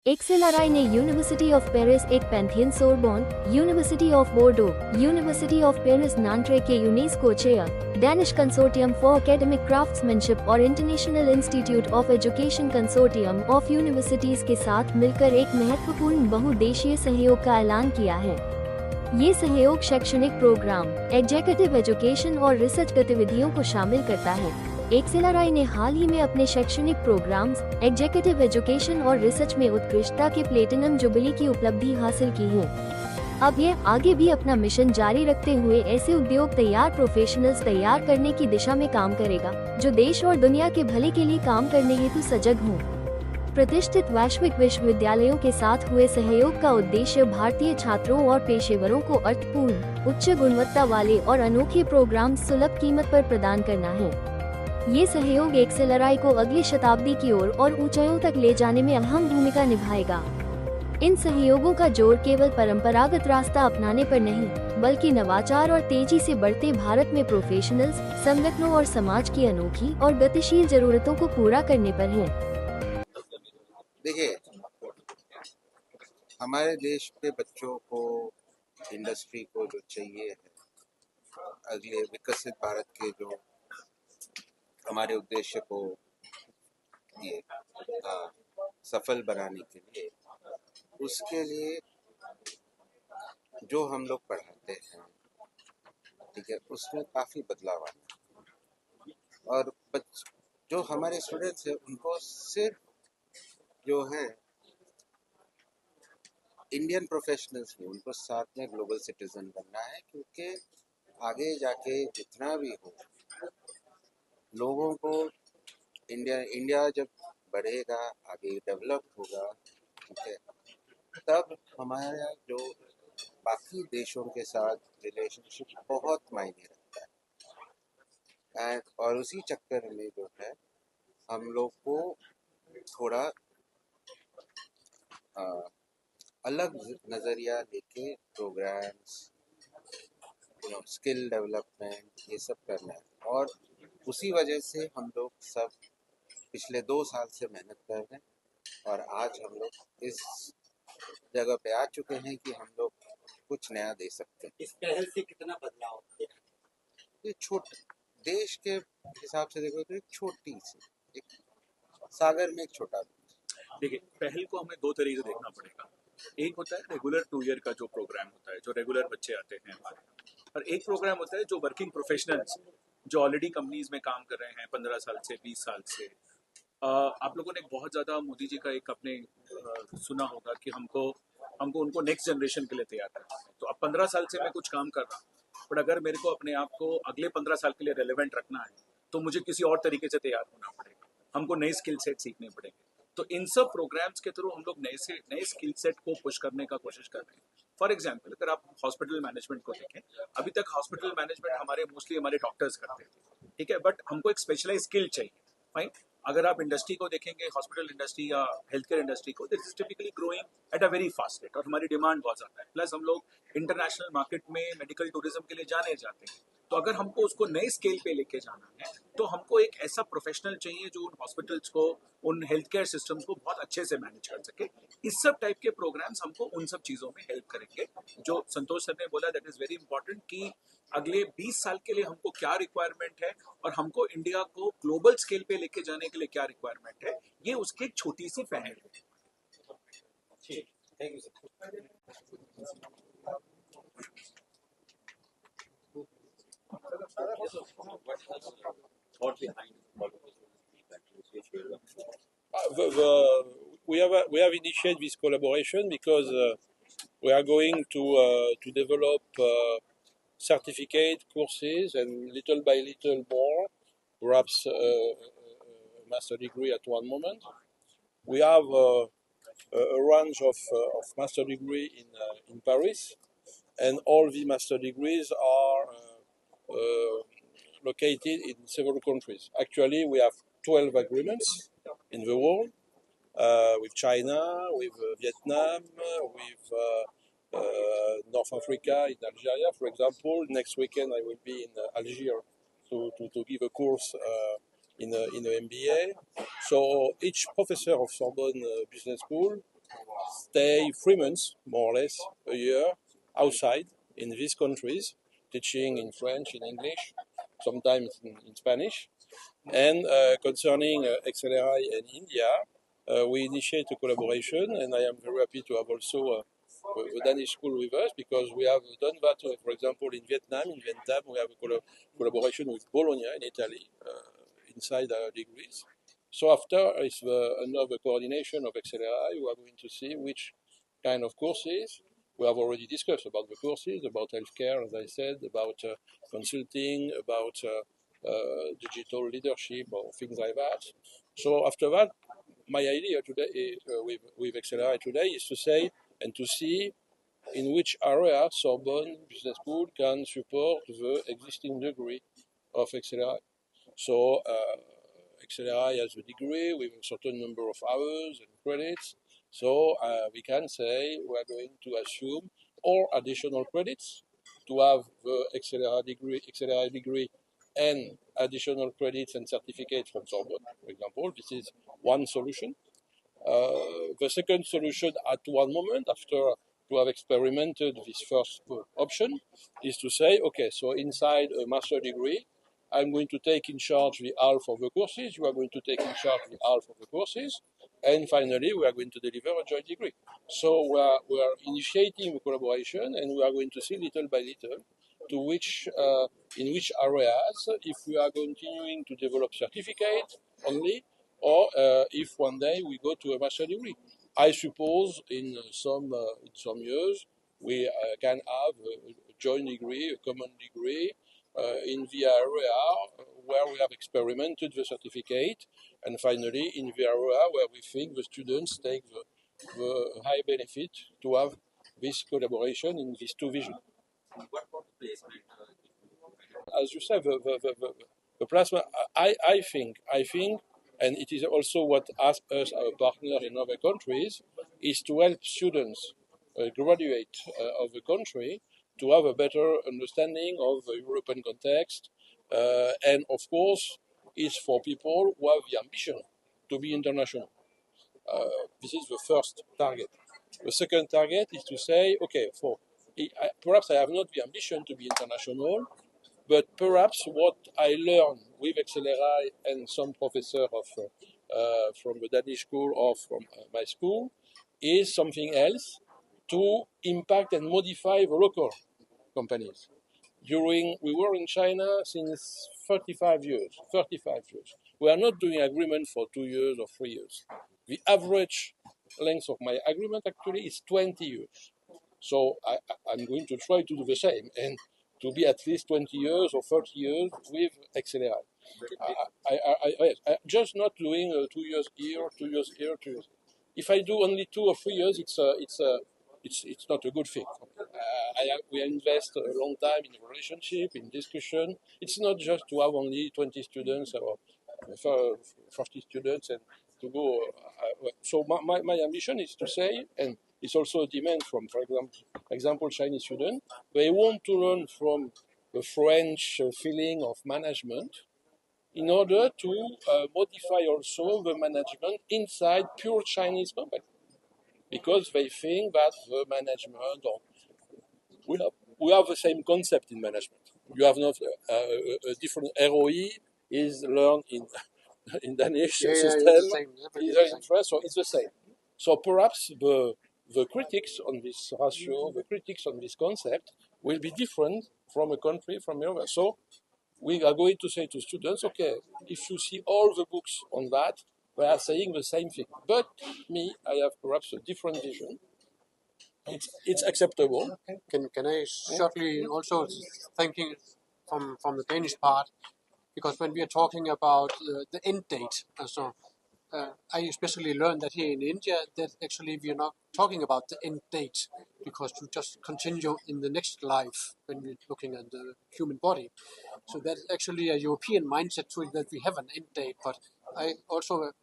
XLRI ने university of Paris एक Pantheon Sorbonne, university of Bordeaux, university of Paris Nanterre के UNESCO chair, Danish consortium for academic craftsmanship और international institute of education consortium of universities के साथ मिलकर एक महत्वपूर्ण बहुउद्देशीय सहयोग का ऐलान किया है। ये सहयोग शैक्षणिक प्रोग्राम, एग्जीक्यूटिव एजुकेशन और रिसर्च गतिविधियों को शामिल करता है। XLRI ने हाल ही में अपने शैक्षणिक प्रोग्राम्स, एग्जीक्यूटिव एजुकेशन और रिसर्च में उत्कृष्टता के प्लेटिनम जुबली की उपलब्धि हासिल की है। अब यह आगे भी अपना मिशन जारी रखते हुए ऐसे उद्योग प्रोफेशनल्स तैयार करने की दिशा में काम करेगा, जो देश और दुनिया के भले के लिए काम करने हेतु सजग हों। प्रतिष्ठित वैश्विक विश्वविद्यालयों के साथ हुए सहयोग का उद्देश्य भारतीय छात्रों और पेशेवरों को अर्थपूर्ण, उच्च गुणवत्ता वाले और अनोखे प्रोग्राम सुलभ कीमत पर प्रदान करना है। ये सहयोग XLRI को अगली शताब्दी की ओर और ऊंचाइयों तक ले जाने में अहम भूमिका निभाएगा। इन सहयोगों का जोर केवल परंपरागत रास्ता अपनाने पर नहीं, बल्कि नवाचार और तेजी से बढ़ते भारत में प्रोफेशनल्स, संगठनों और समाज की अनोखी और गतिशील जरूरतों को पूरा करने पर है। देखिए, हमारे देश के बच्चों को, इंडस्ट्री को जो चाहिए है, अगले विकसित भारत के जो हमारे उद्देश्य को ये सफल बनाने के लिए, उसके लिए जो हम लोग पढ़ाते हैं, ठीक है, उसमें काफ़ी बदलाव आना और जो हमारे स्टूडेंट्स हैं उनको सिर्फ जो है इंडियन प्रोफेशनल्स में, उनको साथ में ग्लोबल सिटीजन बनना है, क्योंकि आगे जाके जितना भी हो, लोगों को इंडिया जब बढ़ेगा, आगे डेवलप होगा, ठीक है, तब हमारा जो बाकी देशों के साथ रिलेशनशिप बहुत मायने रखता है। और उसी चक्कर में जो है हम लोग को थोड़ा अलग नज़रिया लेके प्रोग्राम्स, स्किल डेवलपमेंट, ये सब करना है। और उसी वजह से हम लोग सब पिछले 2 साल से मेहनत कर रहे हैं और आज हम लोग इस जगह पे आ चुके हैं कि हम लोग कुछ नया दे सकते हैं। इस पहल से कितना बदलाव? ये देश के हिसाब से देखो तो एक छोटी सी, एक सागर में एक छोटा। देखिए, पहल को हमें 2 तरीके से देखना पड़ेगा। एक होता है रेगुलर 2 ईयर का जो प्रोग्राम होता है, जो रेगुलर बच्चे आते हैं हमारे, और एक प्रोग्राम होता है जो वर्किंग प्रोफेशनल्स जो ऑलरेडी कंपनीज में काम कर रहे हैं 15 साल से 20 साल से। आप लोगों ने बहुत ज़्यादा मोदी जी का एक अपने सुना होगा कि हमको उनको नेक्स्ट जनरेशन के लिए तैयार करना है। तो अब 15 साल से मैं कुछ काम कर रहा हूँ, बट अगर मेरे को अपने आप को अगले 15 साल के लिए रेलेवेंट रखना है तो मुझे किसी और तरीके से तैयार होना पड़ेगा, हमको नए स्किल सेट सीखने पड़ेंगे। तो इन सब प्रोग्राम्स के थ्रू हम लोग नए स्किल सेट को पुश करने का कोशिश कर रहे हैं। फॉर एग्जाम्पल, अगर आप हॉस्पिटल मैनेजमेंट को देखें, अभी तक हॉस्पिटल मैनेजमेंट मोस्टली हमारे डॉक्टर्स करते थे, ठीक है, बट हमको एक स्पेशलाइज स्किल चाहिए। फाइन, अगर आप इंडस्ट्री को देखेंगे, हॉस्पिटल इंडस्ट्री या हेल्थ केयर इंडस्ट्री को, this is typically growing at a very fast rate और हमारी डिमांड बहुत ज़्यादा है। प्लस हम लोग इंटरनेशनल मार्केट में मेडिकल टूरिज्म के लिए जाने जाते हैं। तो अगर हमको उसको नए स्केल पे लेके जाना है तो हमको एक ऐसा प्रोफेशनल चाहिए जो उन हॉस्पिटल्स को, उन हेल्थ केयर सिस्टम्स को बहुत अच्छे से मैनेज कर सके। इस सब टाइप के प्रोग्राम्स हमको उन सब चीज़ों में हेल्प करेंगे। जो संतोष सर ने बोला, दैट इज़ वेरी इंपॉर्टेंट कि अगले 20 साल के लिए हमको क्या रिक्वायरमेंट है और हमको इंडिया को ग्लोबल स्केल पे लेके जाने के लिए क्या रिक्वायरमेंट है, ये उसकी एक छोटी सी पहल है। Thank you sir. We have initiated this collaboration because we are going to develop certificate courses and little by little more, perhaps a master degree at one moment. We have a range of master degree in Paris, and all the master degrees are located in several countries. Actually, we have 12 agreements in the world with China, with Vietnam, with North Africa, in Algeria, for example. Next weekend, I will be in Algiers to give a course in the MBA. So each professor of Sorbonne Business School stay 3 months, more or less, a year outside in these countries, teaching in French, in English, sometimes in Spanish. And concerning XLRI and India, we initiate a collaboration, and I am very happy to have also the Danish school with us, because we have done that, for example, in Vietnam. In Vietnam, we have a collaboration with Bologna in Italy, inside our degrees. So after is another coordination of XLRI. We are going to see which kind of courses. We have already discussed about the courses, about healthcare, as I said, about consulting, about digital leadership or things like that. So after that, my idea today with XLRI today is to say and to see in which area Sorbonne Business School can support the existing degree of XLRI. So XLRI has a degree with a certain number of hours and credits. So we can say we are going to assume all additional credits to have the XLRI degree and additional credits and certificates from Sorbonne, for example. This is one solution. The second solution at one moment, after to have experimented this first option, is to say, okay, so inside a master degree, I'm going to take in charge the half of the courses, you are going to take in charge the half of the courses, and finally we are going to deliver a joint degree. So we are initiating the collaboration, and we are going to see little by little to which in which areas, if we are continuing to develop certificate only, or if one day we go to a master degree. I suppose in some years we can have a joint degree, a common degree, in the area where we have experimented the certificate, and finally in the area where we think the students take the high benefit to have this collaboration in these two visions. What about the placement? As you said, the plasma, I think, and it is also what asks us, our partners in other countries, is to help students graduate of the country to have a better understanding of the European context, and of course, is for people who have the ambition to be international. This is the first target. The second target is to say, okay, perhaps I have not the ambition to be international, but perhaps what I learned with XLRI and some professor from the Danish school or from my school is something else to impact and modify the local companies. We were in China since 35 years. We are not doing agreement for 2 years or 3 years. The average length of my agreement actually is 20 years. So I'm going to try to do the same and to be at least 20 years or 30 years with XLRI. I just not doing 2 years here, 2 years here, 2 years. If I do only 2 or 3 years, it's not a good thing. We invest a long time in relationship, in discussion. It's not just to have only 20 students or 40 students and to go. So my ambition is to say, and it's also a demand from, for example, Chinese students. They want to learn from the French feeling of management in order to modify also the management inside pure Chinese company. Because they think that the management, or we have the same concept in management. You have not a different ROE is learned in Danish system. So it's the same. So perhaps the critics on this ratio, the critics on this concept will be different from a country from the other. So we are going to say to students, okay, if you see all the books on that, they are saying the same thing. But me, I have perhaps a different vision. It's acceptable. Can I shortly also thinking from the Danish part, because when we are talking about the end date, I especially learned that here in India that actually we are not talking about the end date, because you just continue in the next life when we're looking at the human body. So that's actually a European mindset to it, that we have an end date. But I also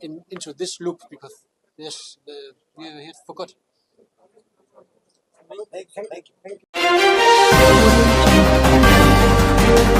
into this loop, because yes, we are here for good. Thank you.